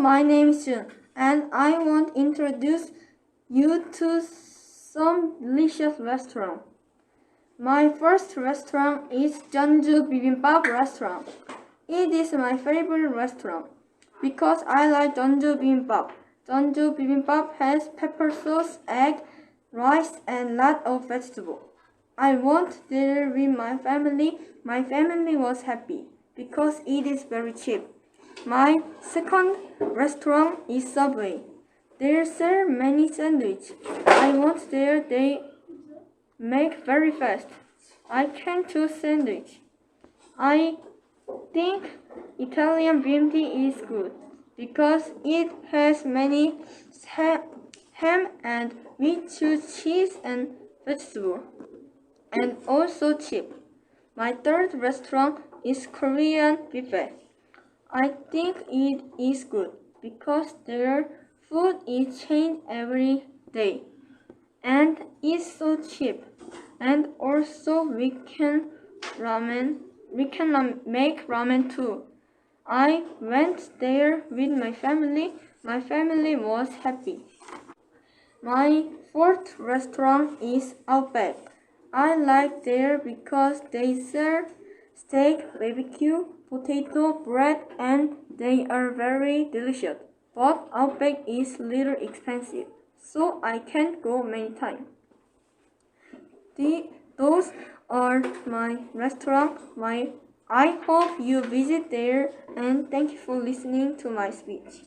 my name is Jun, and I want to introduce you to some delicious restaurants. My first restaurant is Jeonju Bibimbap restaurant. It is my favorite restaurant because I like Jeonju Bibimbap. Jeonju Bibimbap has pepper sauce, egg, rice, and lot of vegetables. I went there with my family. My family was happy because it is very cheap. My second restaurant is Subway. They sell many sandwiches. I went there. They make very fast. I can choose sandwich. I think Italian BMT is good because it has many ham and we choose cheese and vegetable, and also cheap. My third restaurant is Korean buffet. I think it is good because their food is changed every day and is so cheap. And also we can make ramen too. I went there with my family. My family was happy. My fourth restaurant is Outback. I like there because they serve steak, barbecue, potato, bread, and they are very delicious. But Outback is little expensive, so I can't go many times. Those are my restaurants. I hope you visit there, and thank you for listening to my speech.